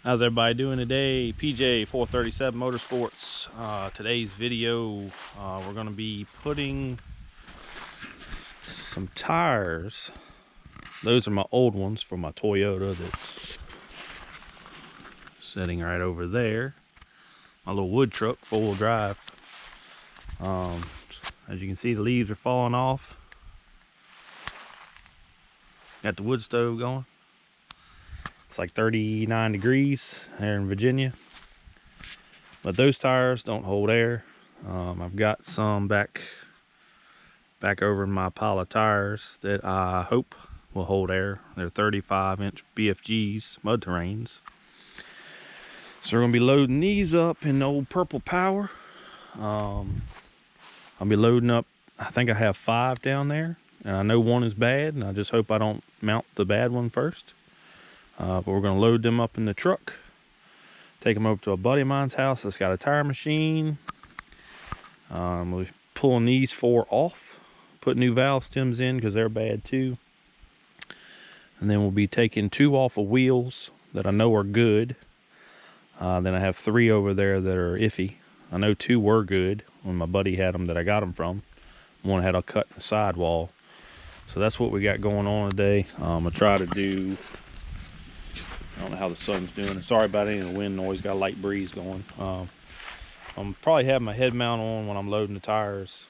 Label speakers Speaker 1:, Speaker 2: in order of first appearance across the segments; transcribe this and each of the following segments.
Speaker 1: How's everybody doing today? PJ 437 Motorsports. Today's video, we're going to be putting some tires. Those are my old ones for my Toyota that's sitting right over there. My little wood truck, four-wheel drive. As you can see, the leaves are falling off. Got the wood stove going. It's like 39 degrees here in Virginia. But those tires don't hold air. I've got some back over in my pile of tires that I hope will hold air. They're 35-inch BFGs, mud terrains. So we're gonna be loading these up in the old Purple Power. I'll be loading up, I think I have 5 down there. And I know one is bad, and I just hope I don't mount the bad one first. But we're gonna load them up in the truck. Take them over to a buddy of mine's house that's got a tire machine. We're pulling these 4 off, put new valve stems in because they're bad too. And then we'll be taking 2 off of wheels that I know are good. Then I have 3 over there that are iffy. I know 2 were good when my buddy had them that I got them from. One had a cut in the sidewall. So that's what we got going on today. I'm gonna try to do, I don't know how the sun's doing. Sorry about any of the wind noise, got a light breeze going. I'm probably have my head mount on when I'm loading the tires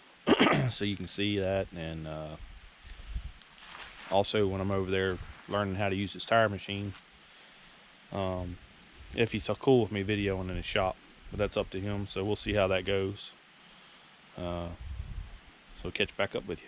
Speaker 1: so you can see that. And also when I'm over there learning how to use this tire machine. If he's so cool with me videoing in his shop, but that's up to him. So we'll see how that goes. So catch back up with you.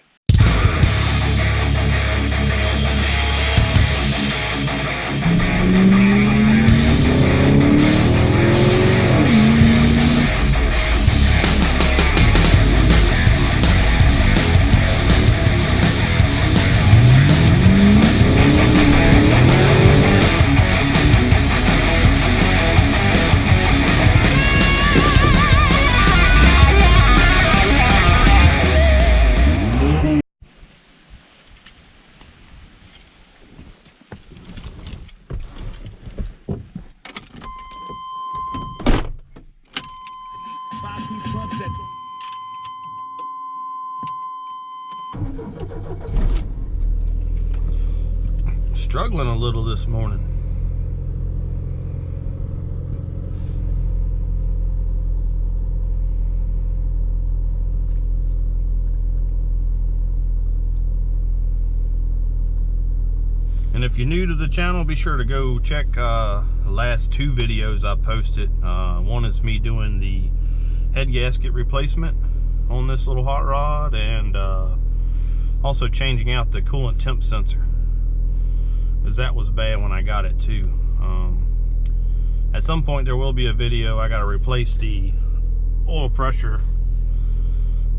Speaker 1: Struggling a little this morning. And if you're new to the channel, be sure to go check the last 2 videos I posted. One is me doing the head gasket replacement on this little hot rod, and also changing out the coolant temp sensor, because that was bad when I got it too. At some point there will be a video. I got to replace the oil pressure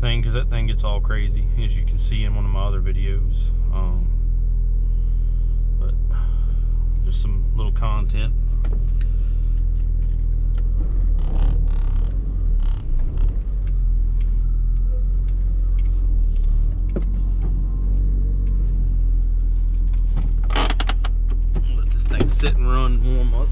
Speaker 1: thing because that thing gets all crazy, as you can see in one of my other videos. But just some little content. Let this thing sit and run, warm up.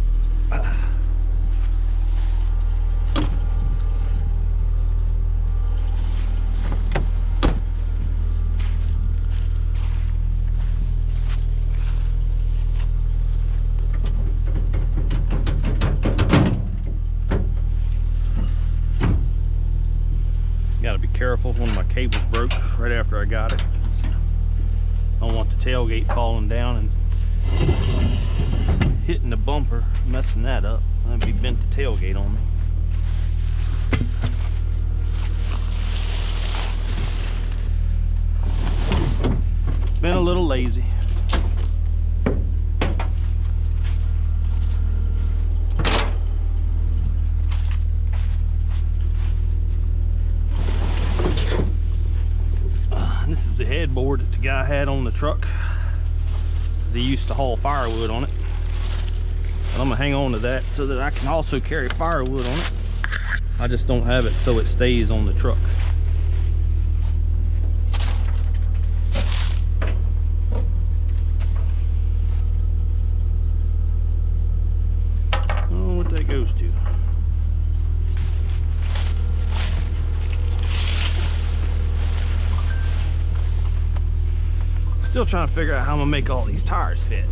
Speaker 1: Gotta be careful. One of my cables broke right after I got it. I don't want the tailgate falling down and hitting the bumper, messing that up. That'd be bent the tailgate on me. Been a little lazy. This is the headboard that the guy had on the truck. He used to haul firewood on it. But I'm gonna hang on to that so that I can also carry firewood on it. I just don't have it so it stays on the truck. to. Still trying to figure out how I'm gonna make all these tires fit.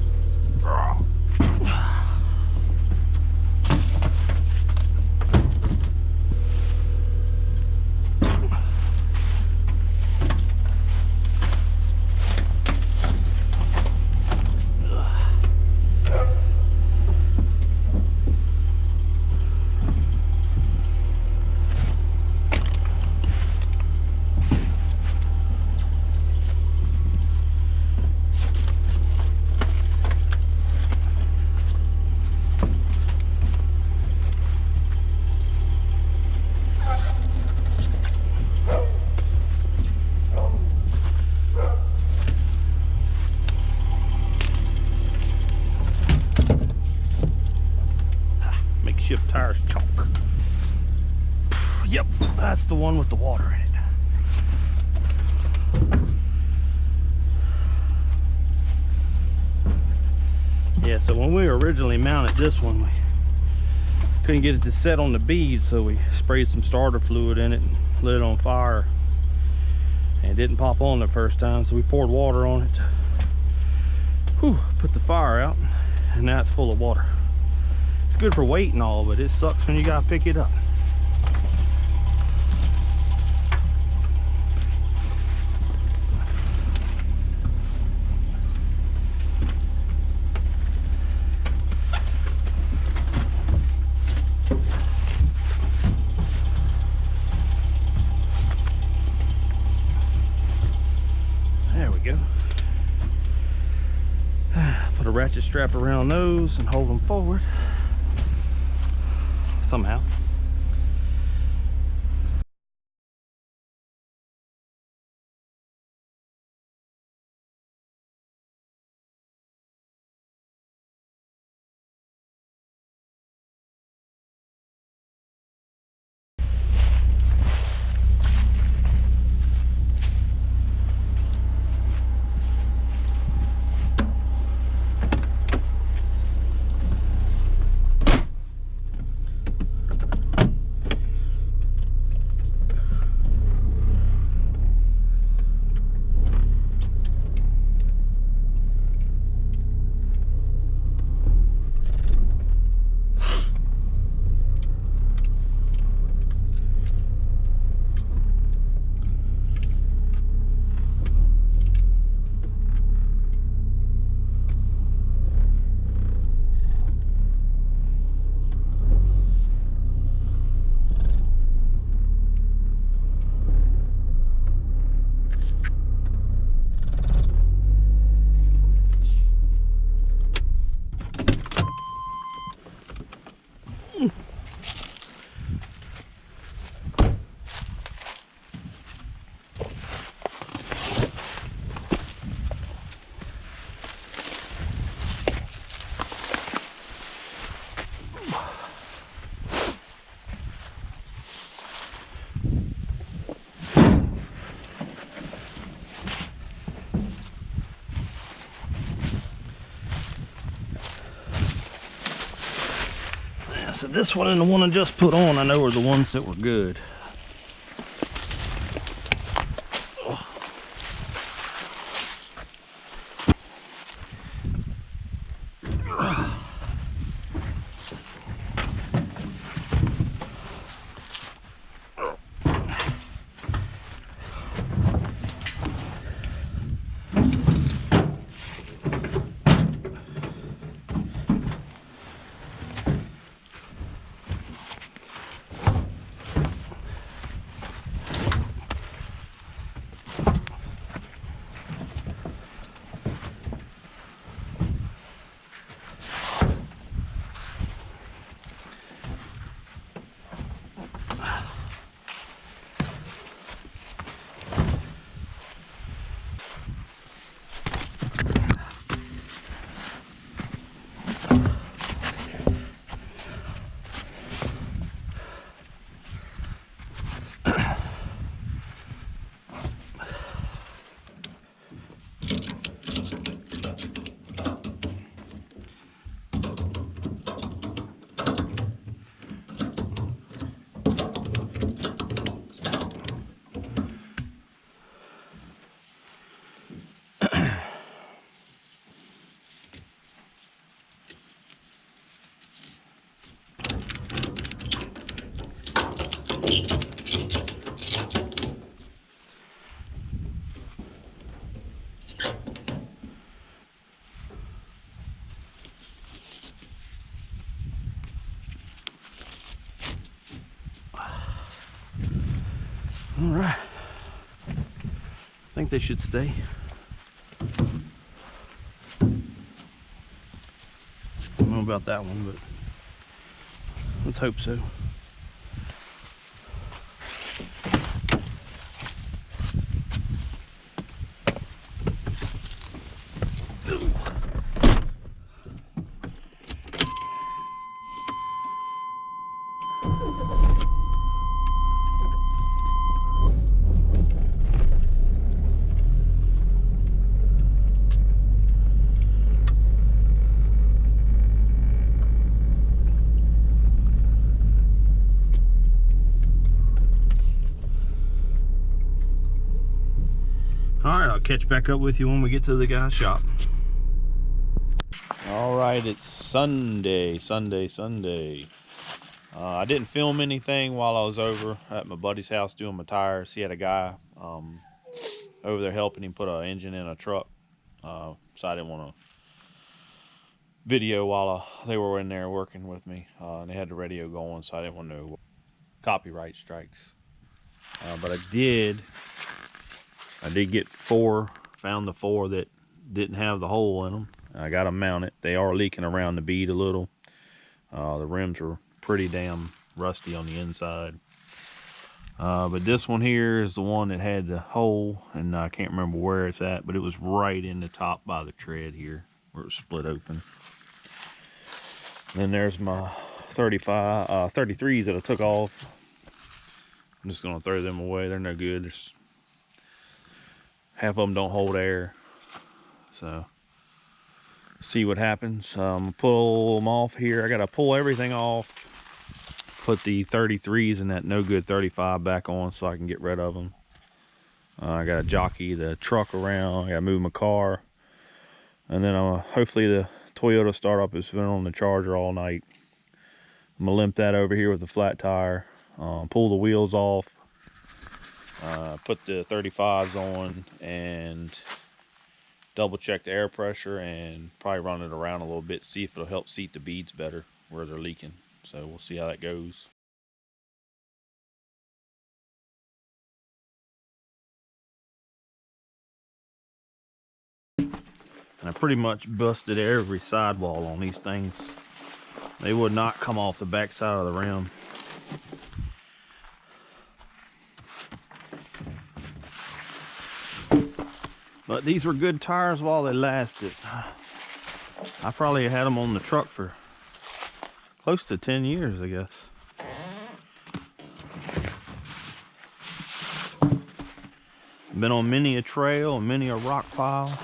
Speaker 1: Makeshift tires chalk. Yep, that's the one with the water in it. Yeah, so when we originally mounted this one, we couldn't get it to set on the bead, so we sprayed some starter fluid in it and lit it on fire. And it didn't pop on the first time, so we poured water on it to put the fire out, and now it's full of water. It's good for weight and all, but it sucks when you gotta pick it up. There we go. Put a ratchet strap around those and hold them forward somehow. So this one and the one I just put on, I know are the ones that were good. All right, I think they should stay. I don't know about that one, but let's hope so. All right, I'll catch back up with you when we get to the guy's shop. All right, it's Sunday. I didn't film anything while I was over at my buddy's house doing my tires. He had a guy over there helping him put an engine in a truck. So I didn't want to video while they were in there working with me. And they had the radio going, so I didn't want no copyright strikes. But I did get found the four that didn't have the hole in them. I got them mounted. They are leaking around the bead a little. The rims are pretty damn rusty on the inside. But this one here is the one that had the hole, and I can't remember where it's at, but it was right in the top by the tread here where it was split open. Then there's my 33s that I took off. I'm just gonna throw them away. They're no good. Half of them don't hold air, so see what happens. Pull them off here. I gotta pull everything off, put the 33s and that no good 35 back on so I can get rid of them. I gotta jockey the truck around. I gotta move my car, and then hopefully the Toyota startup has been on the charger all night. I'm gonna limp that over here with a flat tire, pull the wheels off, put the 35s on, and double check the air pressure, and probably run it around a little bit, see if it'll help seat the beads better where they're leaking. So we'll see how that goes. And I pretty much busted every sidewall on these things. They would not come off the back side of the rim. But these were good tires while they lasted. I probably had them on the truck for close to 10 years, I guess. Been on many a trail and many a rock pile.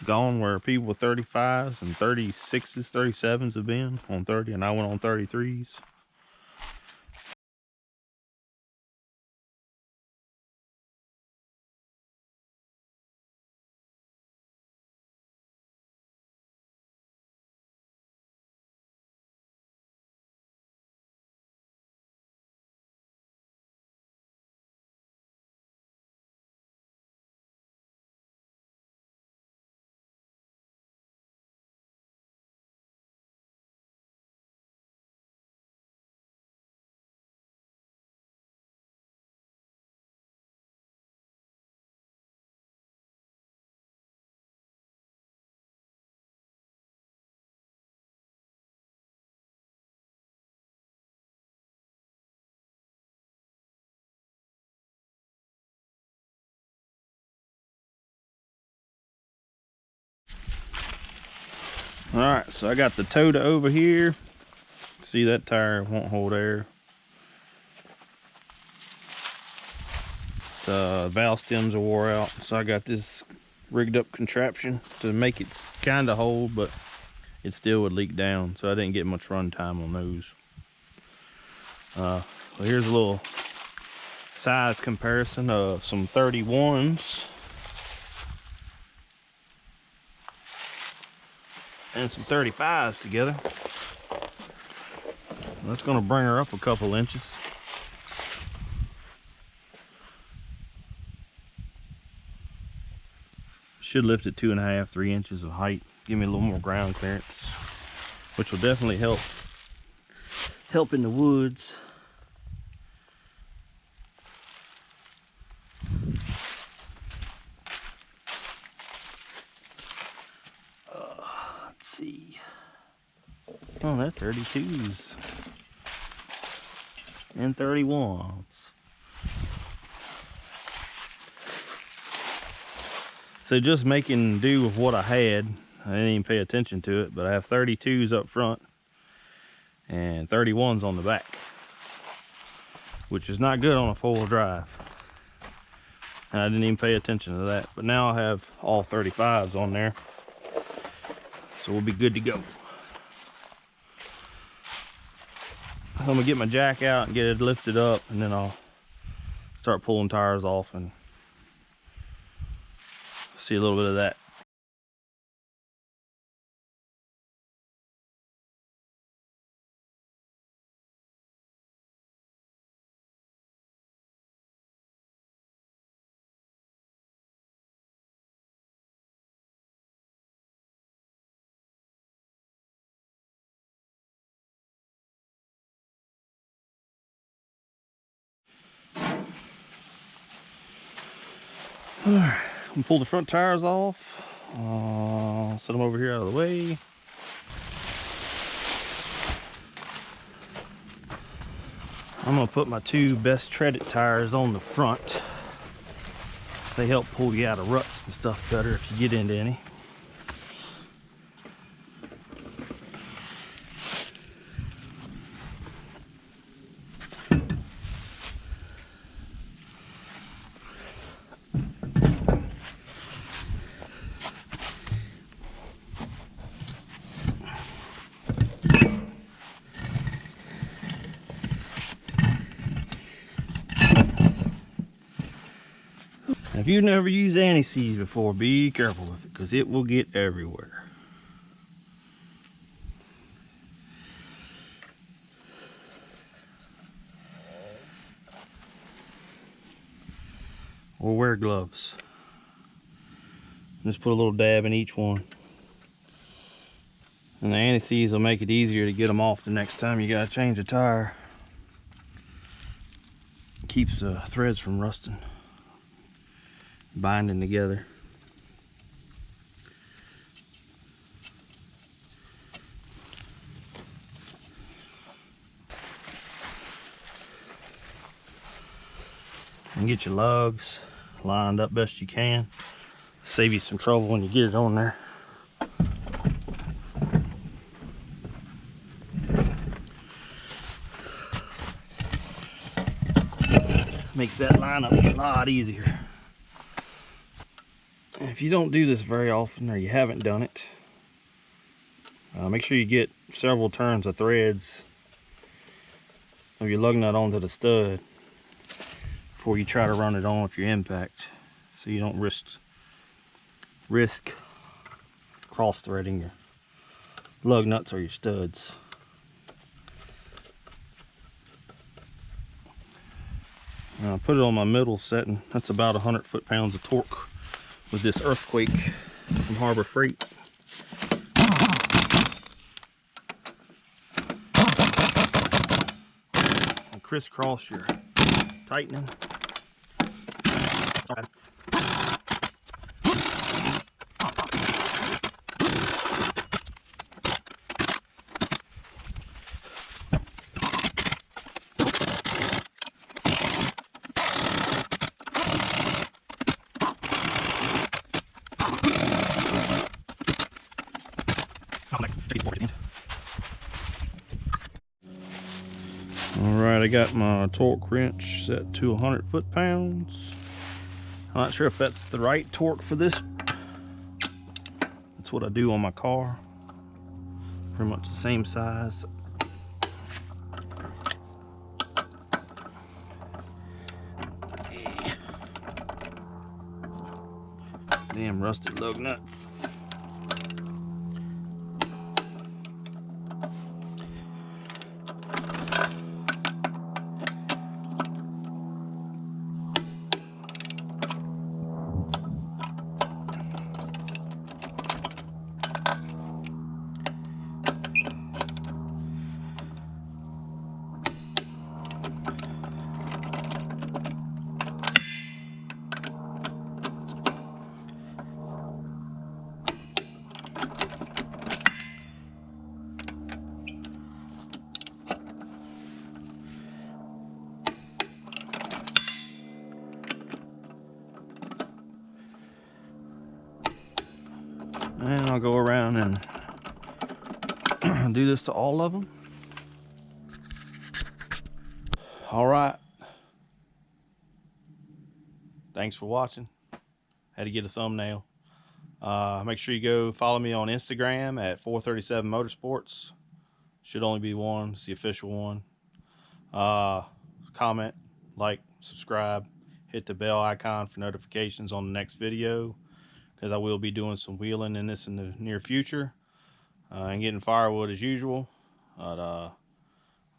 Speaker 1: Gone where people with 35s and 36s, 37s have been on 30, and I went on 33s. All right, so I got the Toyota over here. See, that tire won't hold air. The valve stems are wore out, so I got this rigged up contraption to make it kind of hold, but it still would leak down, so I didn't get much run time on those. Well, here's a little size comparison of some 31s and some 35s together. That's going to bring her up a couple inches. Should lift it 2.5, 3 inches of height. Give me a little more ground clearance, which will definitely help in the woods. Let's see. Oh, they're 32s and 31s. So just making do with what I had. I didn't even pay attention to it, but I have 32s up front and 31s on the back, which is not good on a four-wheel drive. And I didn't even pay attention to that. But now I have all 35s on there, so we'll be good to go. I'm gonna get my jack out and get it lifted up, and then I'll start pulling tires off and see a little bit of that. All right, I'm gonna pull the front tires off. Set them over here out of the way. I'm gonna put my 2 best treaded tires on the front. They help pull you out of ruts and stuff better if you get into any. If you've never used anti-seize before, be careful with it, because it will get everywhere. Or wear gloves. Just put a little dab in each one. And the anti-seize will make it easier to get them off the next time you gotta change a tire. It keeps the threads from rusting, binding together. And get your lugs lined up best you can. Save you some trouble when you get it on there. Makes that lineup a lot easier. And if you don't do this very often, or you haven't done it, make sure you get several turns of threads of your lug nut onto the stud before you try to run it on with your impact, so you don't risk cross threading your lug nuts or your studs. I put it on my middle setting. That's about 100 foot-pounds of torque with this Earthquake from Harbor Freight. And crisscross your tightening. Alright, I got my torque wrench set to 100 foot-pounds. I'm not sure if that's the right torque for this. That's what I do on my car. Pretty much the same size. Damn rusted lug nuts. I'll go around and do this to all of them. All right. Thanks for watching. Had to get a thumbnail. Make sure you go follow me on Instagram at 437 Motorsports. Should only be one. It's the official one. Comment, like, subscribe, hit the bell icon for notifications on the next video, because I will be doing some wheeling in this in the near future, and getting firewood as usual. But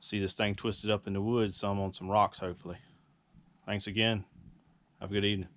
Speaker 1: see this thing twisted up in the woods some on some rocks, hopefully. Thanks again. Have a good evening.